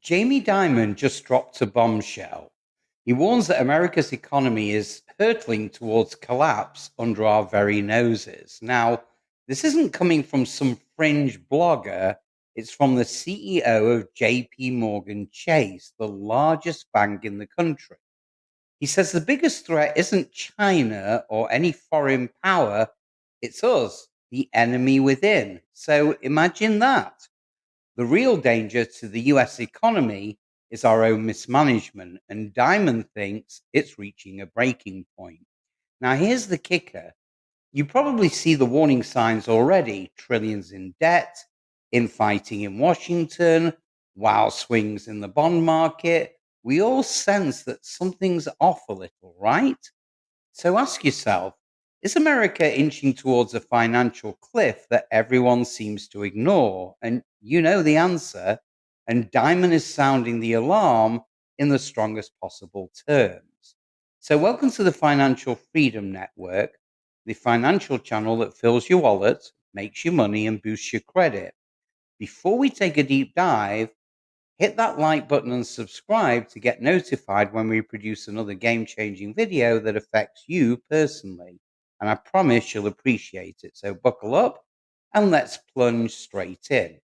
Jamie Dimon just dropped a bombshell. He warns that America's economy is hurtling towards collapse under our very noses. Now, this isn't coming from some fringe blogger, it's from the CEO of JPMorgan Chase, the largest bank in the country. He says the biggest threat isn't China or any foreign power, it's us, the enemy within. So imagine that. The real danger to the US economy is our own mismanagement, and Diamond thinks it's reaching a breaking point. Now, here's the kicker. You probably see the warning signs already: trillions in debt, infighting in Washington, wild swings in the bond market. We all sense that something's off a little, right? So ask yourself, is America inching towards a financial cliff that everyone seems to ignore? And you know the answer. And Diamond is sounding the alarm in the strongest possible terms. So, welcome to the Financial Freedom Network, the financial channel that fills your wallet, makes you money, and boosts your credit. Before we take a deep dive, hit that like button and subscribe to get notified when we produce another game changing video that affects you personally. And I promise you'll appreciate it. So buckle up and let's plunge straight in.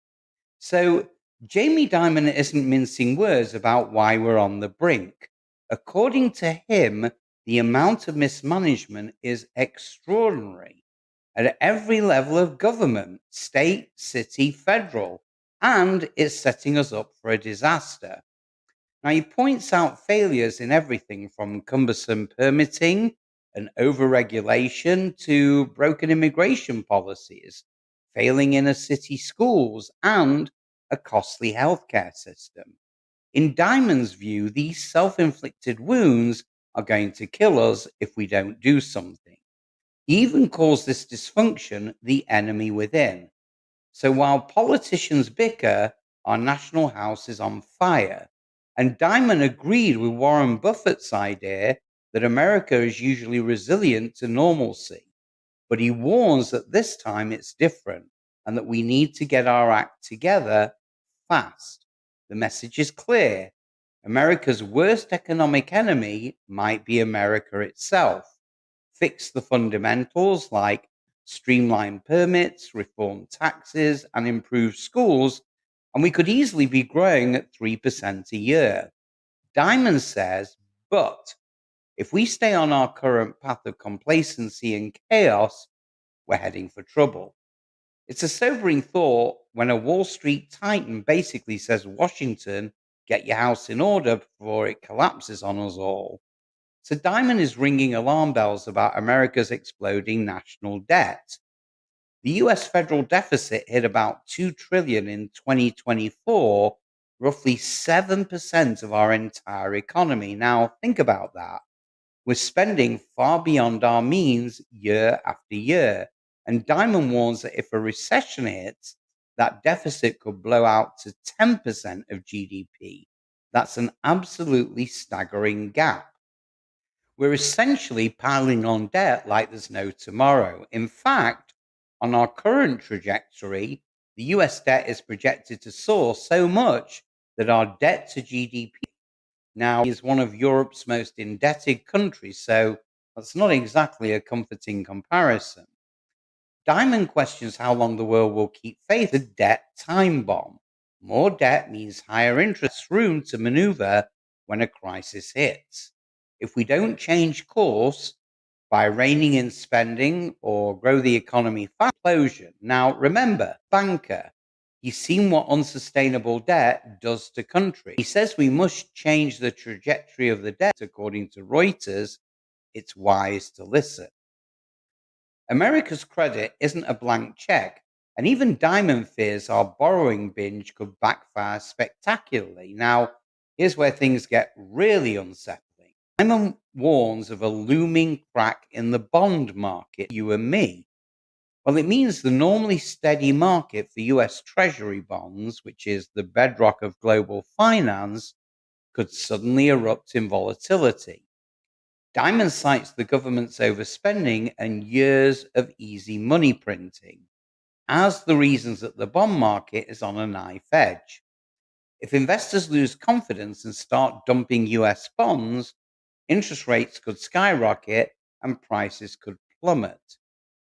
So, Jamie Dimon isn't mincing words about why we're on the brink. According to him, the amount of mismanagement is extraordinary at every level of government: state, city, federal, and it's setting us up for a disaster. Now, he points out failures in everything from cumbersome permitting and overregulation to broken immigration policies, failing inner city schools, and a costly healthcare system. In Diamond's view, these self inflicted wounds are going to kill us if we don't do something. He even calls this dysfunction the enemy within. So while politicians bicker, our national house is on fire. And Diamond agreed with Warren Buffett's idea that America is usually resilient to normalcy. But he warns that this time it's different and that we need to get our act together fast. The message is clear. America's worst economic enemy might be America itself. Fix the fundamentals like streamline permits, reform taxes, and improve schools, and we could easily be growing at 3% a year. Diamond says, but if we stay on our current path of complacency and chaos, we're heading for trouble. It's a sobering thought when a Wall Street titan basically says, Washington, get your house in order before it collapses on us all. So Diamond is ringing alarm bells about America's exploding national debt. The US federal deficit hit about 2 trillion in 2024, roughly 7% of our entire economy. Now think about that. We're spending far beyond our means year after year. And Diamond warns that if a recession hits, that deficit could blow out to 10% of GDP. That's an absolutely staggering gap. We're essentially piling on debt like there's no tomorrow. In fact, on our current trajectory, the US debt is projected to soar so much that our debt to GDP now is one of Europe's most indebted countries. So that's not exactly a comforting comparison. Diamond questions how long the world will keep faith the debt time bomb. More debt means higher interest room to maneuver when a crisis hits. If we don't change course by reining in spending or grow the economy fast, implosion. Now remember, banker, he's seen what unsustainable debt does to countries. He says we must change the trajectory of the debt. According to Reuters, it's wise to listen. America's credit isn't a blank check, and even Diamond fears our borrowing binge could backfire spectacularly. Now, here's where things get really unsettling. Diamond warns of a looming crack in the bond market, you and me. Well, it means the normally steady market for US Treasury bonds, which is the bedrock of global finance, could suddenly erupt in volatility. Diamond cites the government's overspending and years of easy money printing as the reasons that the bond market is on a knife edge. If investors lose confidence and start dumping US bonds, interest rates could skyrocket and prices could plummet.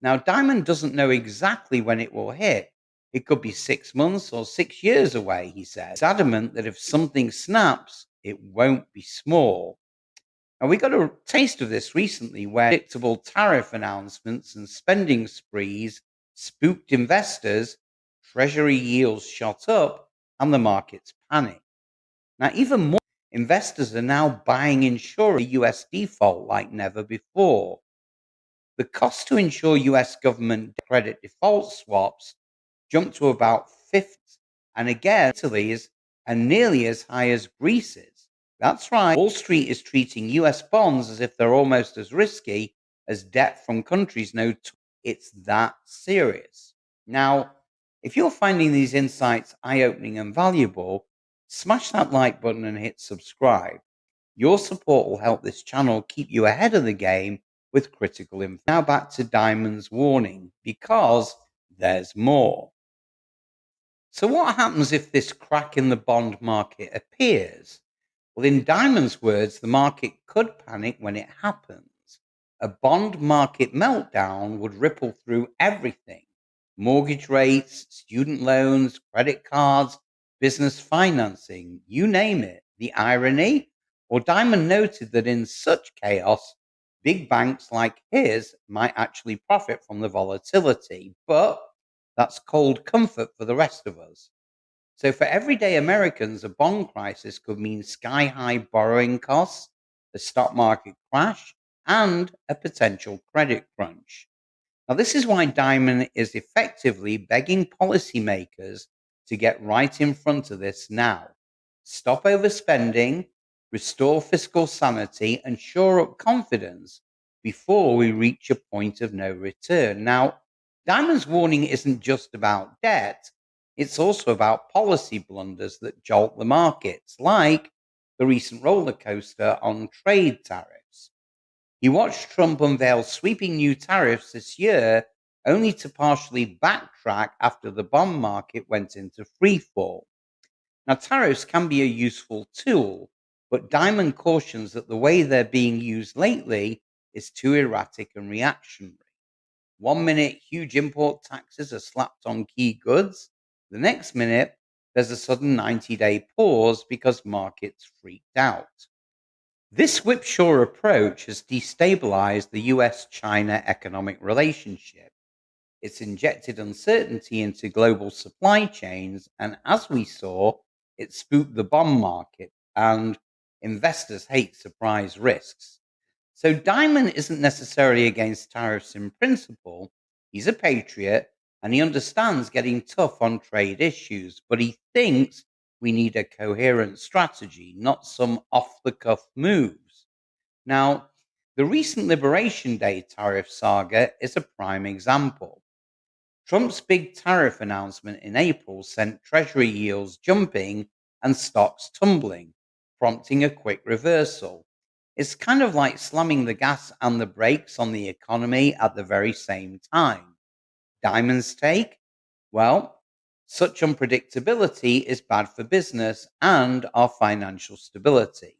Now, Diamond doesn't know exactly when it will hit. It could be 6 months or 6 years away, he said. He's adamant that if something snaps, it won't be small. Now, we got a taste of this recently where predictable tariff announcements and spending sprees spooked investors, treasury yields shot up, and the markets panicked. Now, even more, investors are now buying insurance US default like never before. The cost to insure US government credit default swaps jumped to about fifth, and again, Italy's and nearly as high as Greece's. That's right. Wall Street is treating US bonds as if they're almost as risky as debt from countries it's that serious. Now, if you're finding these insights eye-opening and valuable, smash that like button and hit subscribe. Your support will help this channel keep you ahead of the game with critical info. Now back to Dimon's warning, because there's more. So what happens if this crack in the bond market appears? Well, in Dimon's words, the market could panic when it happens. A bond market meltdown would ripple through everything: mortgage rates, student loans, credit cards, business financing, you name it. The irony? Well, Dimon noted that in such chaos, big banks like his might actually profit from the volatility, but that's cold comfort for the rest of us. So, for everyday Americans, a bond crisis could mean sky high borrowing costs, a stock market crash, and a potential credit crunch. Now, this is why Dimon is effectively begging policymakers to get right in front of this now. Stop overspending, restore fiscal sanity, and shore up confidence before we reach a point of no return. Now, Dimon's warning isn't just about debt, it's also about policy blunders that jolt the markets, like the recent roller coaster on trade tariffs. He watched Trump unveil sweeping new tariffs this year, only to partially backtrack after the bond market went into freefall. Now, tariffs can be a useful tool, but Dimon cautions that the way they're being used lately is too erratic and reactionary. 1 minute, huge import taxes are slapped on key goods. The next minute, there's a sudden 90-day pause because markets freaked out. This whipsaw approach has destabilized the US China economic relationship. It's injected uncertainty into global supply chains, and as we saw, it spooked the bond market, and investors hate surprise risks. So Dimon isn't necessarily against tariffs in principle. He's a patriot and he understands getting tough on trade issues, but he thinks we need a coherent strategy, not some off the cuff moves. Now, the recent Liberation Day tariff saga is a prime example. Trump's big tariff announcement in April sent Treasury yields jumping and stocks tumbling, prompting a quick reversal. It's kind of like slamming the gas and the brakes on the economy at the very same time. Dimon's take? Well, such unpredictability is bad for business and our financial stability.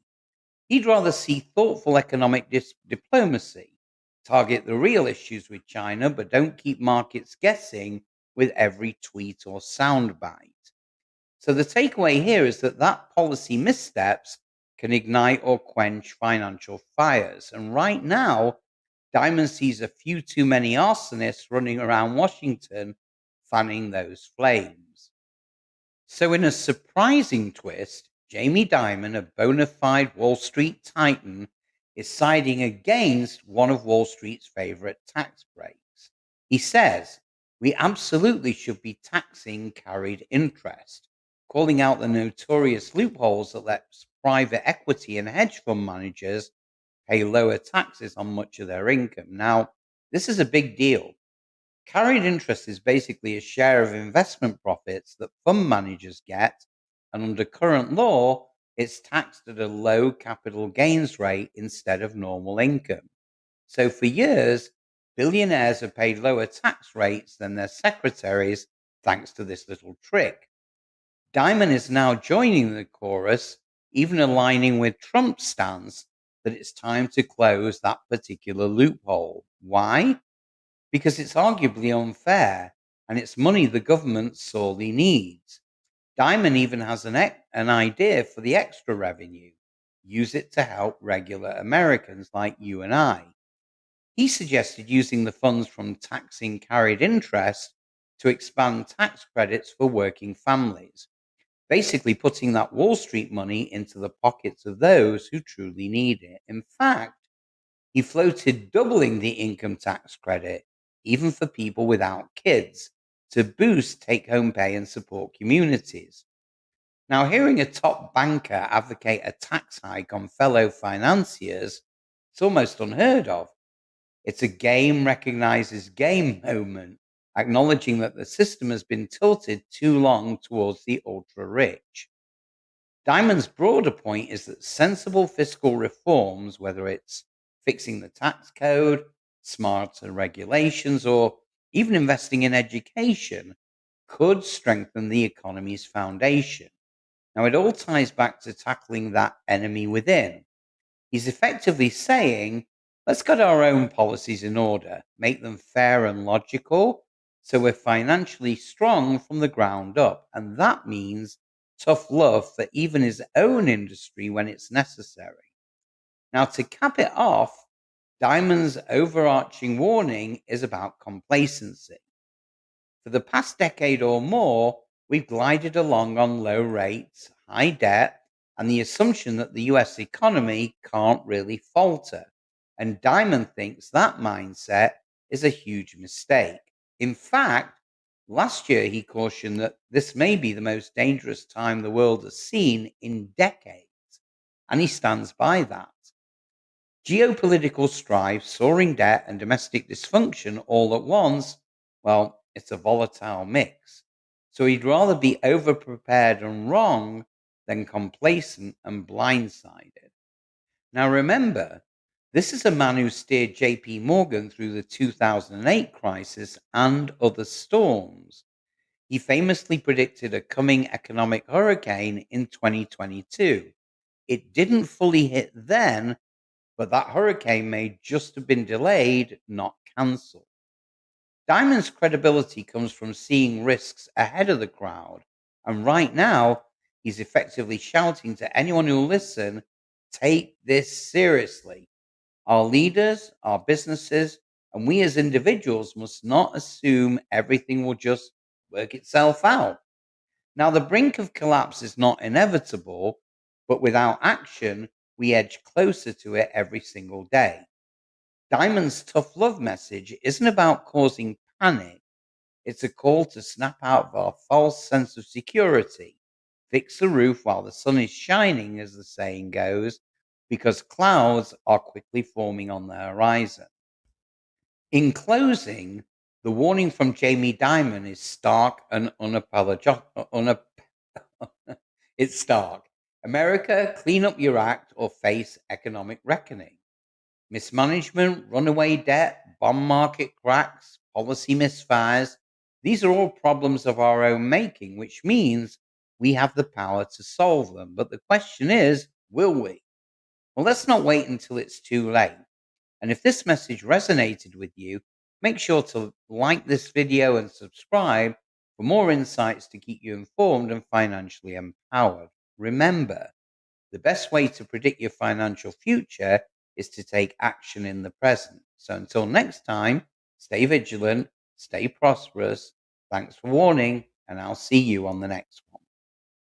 He'd rather see thoughtful economic diplomacy, target the real issues with China, but don't keep markets guessing with every tweet or soundbite. So the takeaway here is that policy missteps can ignite or quench financial fires. And right now, Dimon sees a few too many arsonists running around Washington fanning those flames. So, in a surprising twist, Jamie Dimon, a bona fide Wall Street titan, is siding against one of Wall Street's favorite tax breaks. He says, we absolutely should be taxing carried interest, calling out the notorious loopholes that let private equity and hedge fund managers pay lower taxes on much of their income. Now, this is a big deal. Carried interest is basically a share of investment profits that fund managers get, and under current law, it's taxed at a low capital gains rate instead of normal income. So for years, billionaires have paid lower tax rates than their secretaries thanks to this little trick. Dimon is now joining the chorus, even aligning with Trump's stance that it's time to close that particular loophole. Why? Because it's arguably unfair and it's money the government sorely needs. Dimon even has an idea for the extra revenue. Use it to help regular Americans like you and I. He suggested using the funds from taxing carried interest to expand tax credits for working families, basically putting that Wall Street money into the pockets of those who truly need it. In fact, he floated doubling the income tax credit, even for people without kids, to boost take home pay and support communities. Now, hearing a top banker advocate a tax hike on fellow financiers, it's almost unheard of. It's a game recognizes game moment, acknowledging that the system has been tilted too long towards the ultra rich. Diamond's broader point is that sensible fiscal reforms, whether it's fixing the tax code, smarter regulations, or even investing in education, could strengthen the economy's foundation. Now, it all ties back to tackling that enemy within. He's effectively saying, let's get our own policies in order, make them fair and logical, so we're financially strong from the ground up. And that means tough love for even his own industry when it's necessary. Now, to cap it off, Diamond's overarching warning is about complacency. For the past decade or more, we've glided along on low rates, high debt, and the assumption that the US economy can't really falter. And Diamond thinks that mindset is a huge mistake. In fact, last year he cautioned that this may be the most dangerous time the world has seen in decades, and he stands by that. Geopolitical strife, soaring debt, and domestic dysfunction all at once, well, it's a volatile mix. So he'd rather be overprepared and wrong than complacent and blindsided. Now remember, this is a man who steered JPMorgan through the 2008 crisis and other storms. He famously predicted a coming economic hurricane in 2022. It didn't fully hit then, but that hurricane may just have been delayed, not cancelled. Diamond's credibility comes from seeing risks ahead of the crowd. And right now, he's effectively shouting to anyone who'll listen, take this seriously. Our leaders, our businesses, and we as individuals must not assume everything will just work itself out. Now, the brink of collapse is not inevitable, but without action, we edge closer to it every single day. Diamond's tough love message isn't about causing panic, it's a call to snap out of our false sense of security, fix the roof while the sun is shining, as the saying goes, because clouds are quickly forming on the horizon. In closing, the warning from Jamie Dimon is stark and unapologetic. It's stark. America, clean up your act or face economic reckoning. Mismanagement, runaway debt, bond market cracks, policy misfires. These are all problems of our own making, which means we have the power to solve them. But the question is, will we? Well, let's not wait until it's too late. And if this message resonated with you, make sure to like this video and subscribe for more insights to keep you informed and financially empowered. Remember, the best way to predict your financial future is to take action in the present. So until next time, stay vigilant, stay prosperous. Thanks for warning, and I'll see you on the next one.